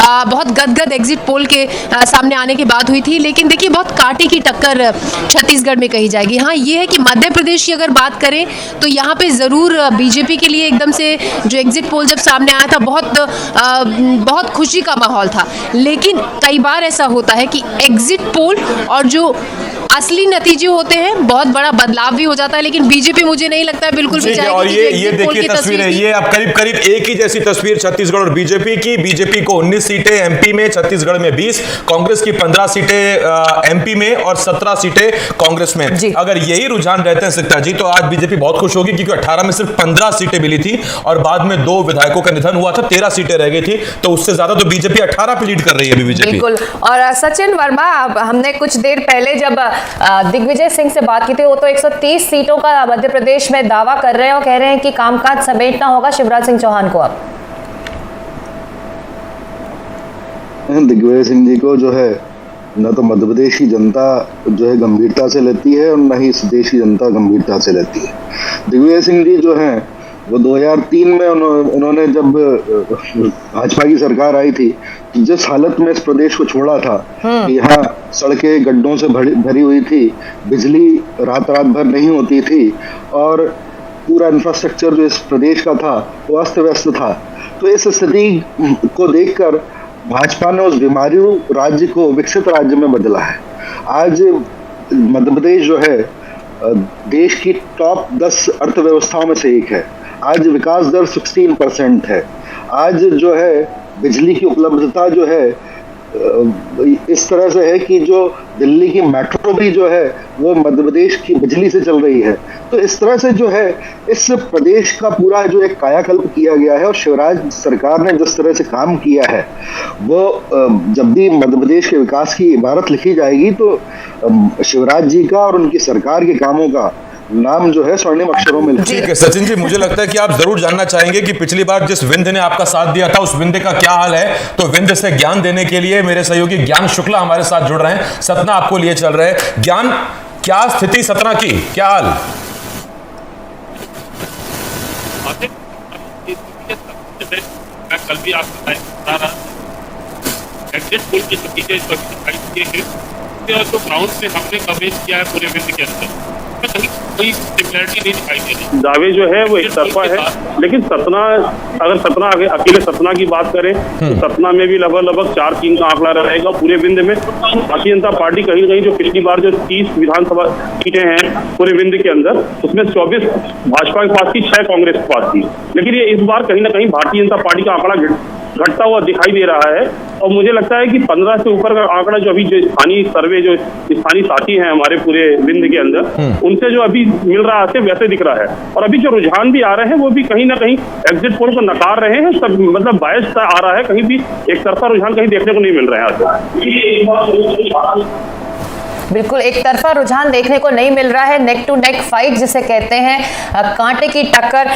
बहुत गदगद exit poll के सामने आने के बाद हुई थी। लेकिन देखिए बहुत कांटे की टक्कर छत्तीसगढ़ में कही जाएगी। हाँ, ये है कि मध्य प्रदेश की अगर बात करें तो यहाँ पे ज़रूर बीजेपी के लिए एकदम से जो एग्जिट पोल जब सामने आया था बहुत खुशी का माहौल था। लेकिन कई बार ऐसा होता है कि एग्जिट पोल और जो असली नतीजे होते हैं बहुत बड़ा बदलाव भी हो जाता है। लेकिन बीजेपी मुझे नहीं लगता है बिल्कुल भी चाहेगी। और ये देखिए तस्वीर है, ये अब करीब करीब एक ही जैसी तस्वीर छत्तीसगढ़ और बीजेपी की। बीजेपी को 19 सीटें एमपी में, छत्तीसगढ़ में 20, कांग्रेस की 15 सीटें एमपी में और 17 सीटें कांग्रेस में। अगर यही रुझान रहते हैं सिक्ता जी तो आज बीजेपी बहुत खुश होगी, क्योंकि 18 में सिर्फ 15 सीटें मिली थी और बाद में 2 विधायकों का निधन हुआ था, 13 सीटें रह गई थी। तो उससे ज्यादा तो बीजेपी 18 पे लीड कर रही है अभी बीजेपी। बिल्कुल। और सचिन वर्मा, हमने कुछ देर पहले जब दिग्विजय सिंह से बात की थी, वो तो 130 सीटों का मध्य प्रदेश में दावा कर रहे हैं और कह रहे हैं कि कामकाज समेटना होगा शिवराज सिंह चौहान को। अब दिग्विजय सिंह जी को जो है न तो मध्य प्रदेश की जनता जो है गंभीरता से लेती है और न ही इस देश की जनता गंभीरता से लेती है। दिग्विजय सिंह जी जो हैं वो 2003 में उन्होंने जब भाजपा की सरकार आई थी, जिस हालत में इस प्रदेश को छोड़ा था कि यहाँ सड़कें गड्ढों से भरी हुई थी, बिजली रात भर नहीं होती थी और पूरा इंफ्रास्ट्रक्चर जो इस प्रदेश का था वो अस्त व्यस्त था। तो इस स्थिति को देखकर भाजपा ने उस बीमारी राज्य को विकसित राज्य में बदला है। आज मध्य प्रदेश जो है देश की टॉप 10 अर्थव्यवस्थाओं में से एक है। आज विकास दर 16% है। आज जो है बिजली की उपलब्धता जो है इस तरह से है कि जो दिल्ली की मेट्रो भी जो है वो मध्य प्रदेश की बिजली से चल रही है। तो इस तरह से जो है इस प्रदेश का पूरा जो एक कायाकल्प किया गया है और शिवराज सरकार ने जिस तरह से काम किया है वो जब भी मध्य प्रदेश के विकास की इबारत लिखी जाएगी तो शिवराज जी का और उनकी सरकार के कामों का नाम जो है स्वर्णिम अक्षरों में। ठीक है सचिन जी, मुझे लगता है कि आप जरूर जानना चाहेंगे कि पिछली बार जिस विंध्य ने आपका साथ दिया था उस विंध्य का क्या हाल है। तो विंध्य से ज्ञान देने के लिए मेरे सहयोगी ज्ञान शुक्ला हमारे साथ जुड़ रहे हैं। सतना आपको लिए चल रहे हैं। ज्ञान, क्या स्थिति सतना की, क्या हाल? कल भी आपको बता रहा एग्जिट पोल की नतीजे तो ग्राउंड पे हमने कवरेज किया है पूरे विंध्य के अंदर, कोई सिमिलरिटी नहीं दिखाई दे रही। दावे जो है वो एक तरफा है, लेकिन सतना, अगर सतना अकेले सतना की बात करें तो सतना में भी लगभग 4-3 का आंकड़ा रहेगा पूरे विंध्य में। भारतीय जनता पार्टी कहीं कहीं जो पिछली बार जो 30 विधानसभा सीटें हैं पूरे विंध्य के अंदर, उसमें 24 भाजपा के पास थी, 6 कांग्रेस के पास थी। लेकिन ये इस बार कहीं ना कहीं भारतीय जनता पार्टी का आंकड़ा घटता हुआ दिखाई दे रहा है। और मुझे लगता है कि 15 से ऊपर का आंकड़ा जो अभी जो स्थानीय सर्वे जो स्थानीय साथी हैं हमारे पूरे विंध्य के अंदर, उनसे जो अभी मिल रहा है वैसे दिख रहा है। और अभी जो रुझान भी आ रहे हैं वो भी कहीं ना कहीं एग्जिट पोल को नकार रहे हैं। सब मतलब बायस आ रहा है, कहीं भी एक तरफा रुझान कहीं देखने को नहीं मिल रहा है। बिल्कुल एक तरफा रुझान देखने को नहीं मिल रहा है, नेक टू नेक फाइट जिसे कहते हैं, कांटे की टक्कर।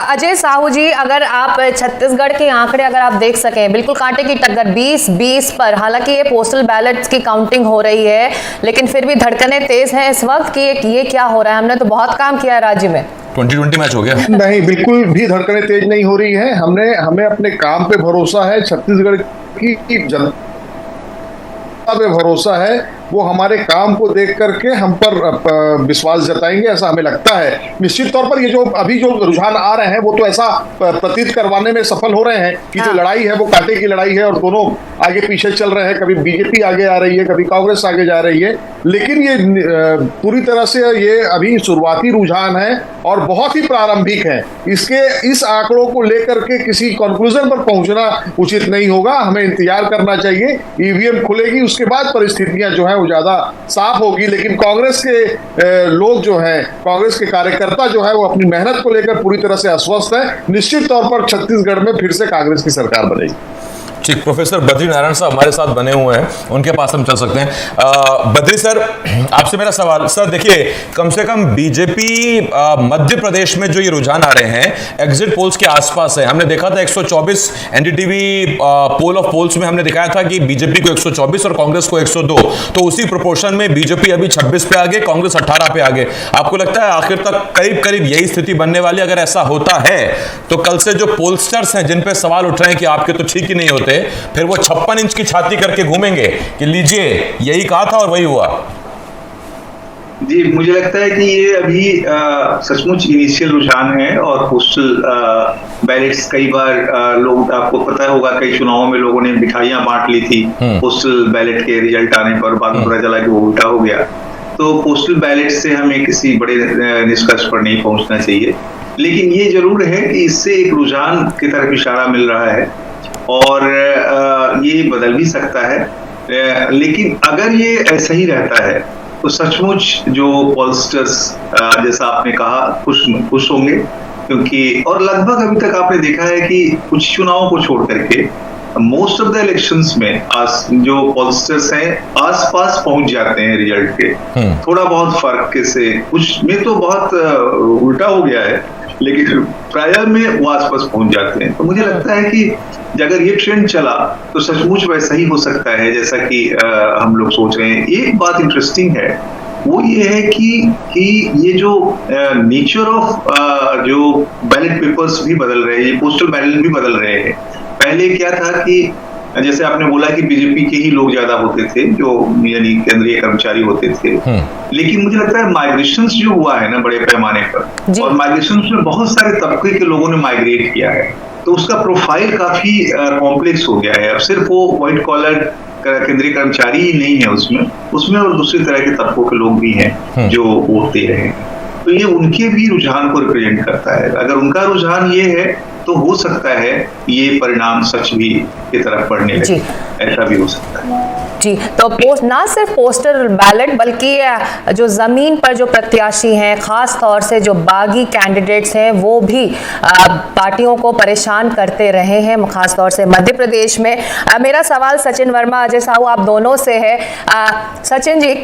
अजय साहू जी, अगर आप छत्तीसगढ़ के आंकड़े अगर आप देख सकें, बिल्कुल कांटे की टक्कर 20-20 पर। हालांकि ये पोस्टल बैलेट्स की काउंटिंग हो रही है, लेकिन फिर भी धड़कनें तेज हैं इस वक्त कि ये क्या हो रहा है। हमने तो बहुत काम किया है राज्य में, 2020 मैच हो गया। नहीं, बिल्कुल भी धड़कनें तेज नहीं हो रही है। हमें अपने काम पे भरोसा है, छत्तीसगढ़ की जनता पे भरोसा है। वो हमारे काम को देख करके हम पर विश्वास जताएंगे, ऐसा हमें लगता है। निश्चित तौर पर ये जो अभी जो रुझान आ रहे हैं वो तो ऐसा प्रतीत करवाने में सफल हो रहे हैं कि जो लड़ाई है वो कांटे की लड़ाई है और दोनों आगे पीछे चल रहे हैं। कभी बीजेपी आगे आ रही है, कभी कांग्रेस आगे जा रही है। लेकिन ये पूरी तरह से ये अभी शुरुआती रुझान है और बहुत ही प्रारंभिक है। इस आंकड़ों को लेकर के किसी कंक्लूजन पर पहुंचना उचित नहीं होगा। हमें इंतजार करना चाहिए, ईवीएम खुलेगी, उसके बाद परिस्थितियां जो है वो ज्यादा साफ होगी। लेकिन कांग्रेस के लोग जो हैं, कांग्रेस के कार्यकर्ता जो है वो अपनी मेहनत को लेकर पूरी तरह से आश्वस्त है। निश्चित तौर पर छत्तीसगढ़ में फिर से कांग्रेस की सरकार बनेगी। ठीक, प्रोफेसर बद्री नारायण साहब हमारे साथ बने हुए हैं, उनके पास हम चल सकते हैं। बद्री सर, आपसे मेरा सवाल, सर देखिए, कम से कम बीजेपी मध्य प्रदेश में जो ये रुझान आ रहे हैं एग्जिट पोल्स के आसपास है। हमने देखा था 124 एनडीटीवी पोल ऑफ पोल्स में हमने दिखाया था कि बीजेपी को 124 और कांग्रेस को 102। तो उसी प्रोपोर्शन में बीजेपी अभी 26 पे आगे, कांग्रेस 18 पे आगे। आपको लगता है आखिर तक करीब करीब यही स्थिति बनने वाली? अगर ऐसा होता है तो कल से जो पोलस्टर्स हैं जिन पे सवाल उठ रहे हैं कि आपके तो ठीक ही नहीं होते, होते फिर वो 56 इंच की छाती करके घूमेंगे कि लीजिए यही कहा था और वही हुआ। जी, मुझे लगता है कि ये अभी सचमुच इनिशियल रुझान है और पोस्टल बैलेट्स कई बार लोग, आपको पता होगा कई चुनावों में लोगों ने मिठाइयां बांट ली थी पोस्टल बैलेट के रिजल्ट आने पर, बाद में पता चला कि वो उल्टा हो गया। तो पोस्टल बैलेट से हमें किसी बड़े निष्कर्ष पर नहीं पहुंचना चाहिए, लेकिन ये जरूर है कि इससे एक रुझान की तरफ इशारा मिल रहा है और ये बदल भी सकता है। लेकिन अगर ये ऐसा ही रहता है तो सचमुच जो पॉलस्टर्स जैसा आपने कहा खुश होंगे, क्योंकि और लगभग अभी तक आपने देखा है कि कुछ चुनावों को छोड़ करके मोस्ट ऑफ द इलेक्शंस में जो पॉलस्टर्स हैं आसपास पहुंच जाते हैं रिजल्ट के, थोड़ा बहुत फर्क से, कुछ में तो बहुत उल्टा हो गया है, लेकिन प्राय में वो आसपास पहुंच जाते हैं। तो मुझे लगता है कि अगर ये ट्रेंड चला तो सचमुच वैसा ही हो सकता है जैसा कि हम लोग सोच रहे हैं। एक बात इंटरेस्टिंग है वो ये है कि ये जो नेचर ऑफ जो बैलेट पेपर्स भी बदल रहे हैं, ये पोस्टल बैलेट भी बदल रहे हैं। पहले क्या था कि जैसे आपने बोला कि बीजेपी के ही लोग ज्यादा होते थे, जो यानी केंद्रीय कर्मचारी होते थे, लेकिन मुझे लगता है माइग्रेशन जो हुआ है ना बड़े पैमाने पर, और माइग्रेशन में बहुत सारे तबके के लोगों ने माइग्रेट किया है, तो उसका प्रोफाइल काफी कॉम्प्लेक्स हो गया है। अब सिर्फ वो व्हाइट कॉलर केंद्रीय कर्मचारी ही नहीं है उसमें और दूसरी तरह के तबकों के लोग भी हैं जो वोट दे रहे हैं। तो ये उनके भी रुझान को रिप्रेजेंट करता है। अगर उनका रुझान ये है तो हो सकता है ये परिणाम सच भी की तरफ बढ़ने लगे, ऐसा भी हो सकता है। जी, तो ना सिर्फ पोस्टल बैलेट बल्कि जो जमीन पर जो प्रत्याशी हैं, खास तौर से जो बागी कैंडिडेट्स हैं, वो भी पार्टियों को परेशान करते रहे हैं, खास तौर से मध्य प्रदेश में। मेरा सवाल सचिन वर्मा, अजय साहू, आप दोनों से है। सचिन जी,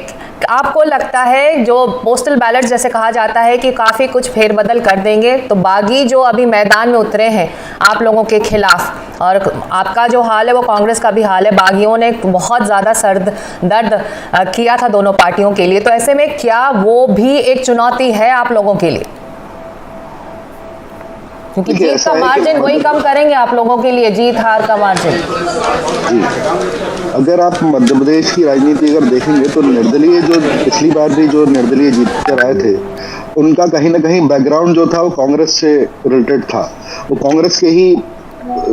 आपको लगता है जो पोस्टल बैलेट जैसे कहा जाता है कि काफी कुछ फेरबदल कर देंगे, तो बागी जो अभी मैदान में उतरे हैं आप लोगों के खिलाफ, और आपका जो हाल है वो कांग्रेस का भी हाल है, बागियों ने बहुत ज्यादा दर्द किया था दोनों पार्टियों के लिए, तो ऐसे में क्या वो भी एक चुनौती है आप लोगों के लिए? क्योंकि जीत का मार्जिन वही कम करेंगे आप लोगों के लिए, जीत हार का मार्जिन। जी, अगर आप मध्य प्रदेश की राजनीति अगर देखेंगे तो निर्दलीय जो पिछली बार भी जो निर्दलीय जीत कर आए थे, उनका कहीं ना कहीं बैकग्राउंड जो था वो कांग्रेस से रिलेटेड था। वो कांग्रेस के ही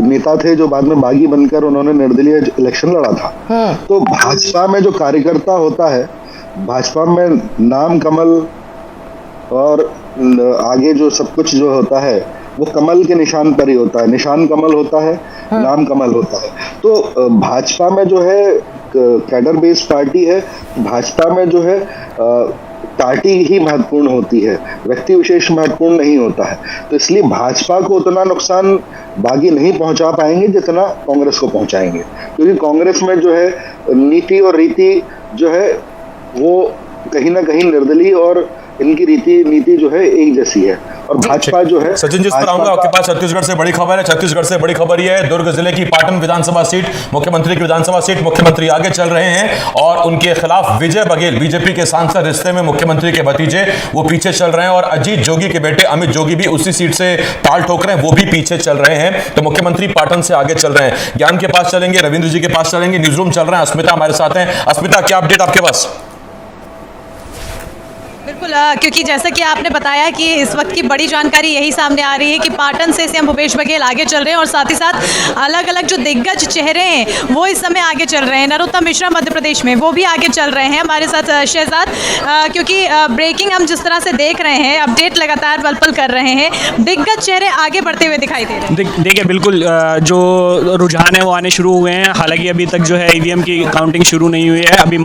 नेता थे जो बाद में बागी बनकर उन्होंने निर्दलीय इलेक्शन लड़ा था। तो भाजपा में जो कार्यकर्ता होता है, भाजपा में नाम कमल और आगे जो सब कुछ जो होता है वो कमल के निशान पर ही होता है, निशान कमल होता है, नाम कमल होता है। तो भाजपा में जो है कैडर बेस्ड पार्टी है, भाजपा में जो है पार्टी ही महत्वपूर्ण होती है, व्यक्ति विशेष महत्वपूर्ण नहीं होता है। तो इसलिए भाजपा को उतना नुकसान बागी नहीं पहुंचा पाएंगे जितना कांग्रेस को पहुंचाएंगे, क्योंकि कांग्रेस में जो है नीति और रीति जो है वो कहीं ना कहीं निर्दलीय और इनकी नीति जो है एक जैसी है, और भाजपा जो है। सचिन, जिस पर आऊंगा आपके पास छत्तीसगढ़ से बड़ी खबर है। छत्तीसगढ़ से बड़ी खबर यह है, दुर्ग जिले की पाटन विधानसभा सीट, मुख्यमंत्री की विधानसभा सीट, मुख्यमंत्री आगे चल रहे हैं और उनके खिलाफ विजय बघेल, बीजेपी के सांसद, रिश्ते में मुख्यमंत्री के भतीजे, वो पीछे चल रहे हैं, और अजीत जोगी के बेटे अमित जोगी भी उसी सीट से ताल ठोक रहे हैं, वो भी पीछे चल रहे हैं। तो मुख्यमंत्री पाटन से आगे चल रहे हैं। ज्ञान के पास चलेंगे, रविंद्र जी के पास चलेंगे, न्यूज रूम चल रहे हैं, अस्मिता हमारे साथ हैं। अस्मिता, क्या अपडेट आपके पास? बिल्कुल, क्योंकि जैसा कि आपने बताया कि इस वक्त की बड़ी जानकारी यही सामने आ रही है कि पाटन से सीएम भूपेश बघेल आगे चल रहे हैं और साथ ही साथ अलग अलग जो दिग्गज चेहरे हैं वो इस समय आगे चल रहे हैं। नरोत्तम मिश्रा मध्य प्रदेश में वो भी आगे चल रहे हैं हमारे साथ शहजाद, क्योंकि ब्रेकिंग हम जिस तरह से देख रहे हैं, अपडेट लगातार पल पल कर रहे हैं, दिग्गज चेहरे आगे बढ़ते हुए दिखाई दे रहे हैं। देखिए, बिल्कुल जो रुझान है वो आने शुरू हुए हैं। हालांकि अभी तक जो है ईवीएम की काउंटिंग शुरू नहीं हुई है। अभी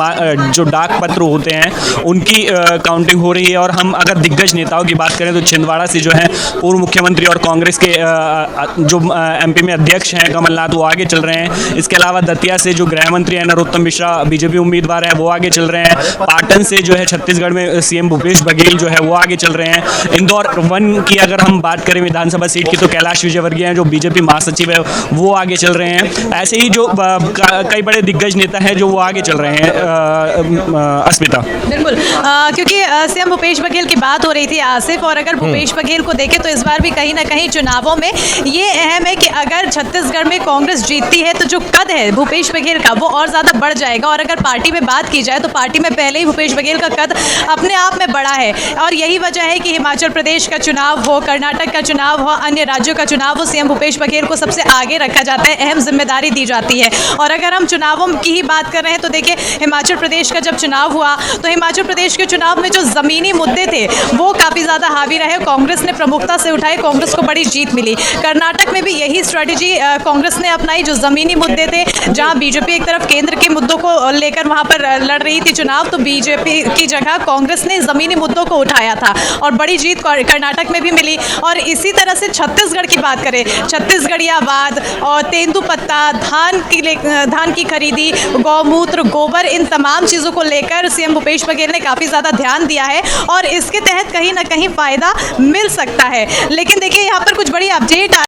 जो डाक पत्र होते हैं उनकी काउंटिंग हो रही है। और हम अगर दिग्गज नेताओं की बात करें तो छिंदवाड़ा से जो है पूर्व मुख्यमंत्री और कांग्रेस के जो एमपी में अध्यक्ष हैं कमलनाथ, वो आगे चल रहे हैं। इसके अलावा दतिया से जो गृह मंत्री है नरोत्तम मिश्रा, बीजेपी उम्मीदवार है, वो आगे चल रहे हैं। पाटन से जो है छत्तीसगढ़ में सीएम भूपेश बघेल जो है वो आगे चल रहे हैं। इंदौर 1 की अगर हम बात करें विधानसभा सीट की तो कैलाश विजयवर्गीय हैं जो बीजेपी महासचिव है, वो आगे चल रहे हैं। ऐसे ही जो कई बड़े दिग्गज नेता हैं जो वो आगे चल रहे हैं। अस्मिता, बिल्कुल, क्योंकि सीएम भूपेश बघेल की बात हो रही थी आसिफ, और अगर भूपेश बघेल को देखें तो इस बार भी कहीं ना कहीं चुनावों में ये अहम है कि अगर छत्तीसगढ़ में कांग्रेस जीतती है तो जो कद है भूपेश बघेल का वो और ज्यादा बढ़ जाएगा। और अगर पार्टी में बात की जाए तो पार्टी में पहले ही भूपेश बघेल का कद अपने आप में बढ़ा है, और यही वजह है कि हिमाचल प्रदेश का चुनाव हो, कर्नाटक का चुनाव हो, अन्य राज्यों का चुनाव हो, सीएम भूपेश बघेल को सबसे आगे रखा जाता है, अहम जिम्मेदारी दी जाती है। और अगर हम चुनावों की ही बात कर रहे हैं तो देखिए हिमाचल प्रदेश का जब चुनाव हुआ तो हिमाचल प्रदेश के चुनाव में जो जमीनी मुद्दे थे वो काफी ज्यादा हावी रहे, कांग्रेस ने प्रमुखता से उठाए, कांग्रेस को बड़ी जीत मिली। कर्नाटक में भी यही स्ट्रेटेजी कांग्रेस ने अपनाई, जो जमीनी मुद्दे थे, जहां बीजेपी एक तरफ केंद्र के मुद्दों को लेकर वहां पर लड़ रही थी चुनाव, तो बीजेपी की जगह कांग्रेस ने जमीनी मुद्दों को उठाया था और बड़ी जीत कर्नाटक में भी मिली। और इसी तरह से छत्तीसगढ़ की बात करें, छत्तीसगढ़ियावाद और तेंदुपत्ता, धान की खरीदी, गौमूत्र, गोबर, इन तमाम चीज़ों को लेकर सीएम भूपेश बघेल ने काफ़ी ज़्यादा ध्यान दिया है और इसके तहत कहीं ना कहीं फ़ायदा मिल सकता है। लेकिन देखिए यहाँ पर कुछ बड़ी अपडेट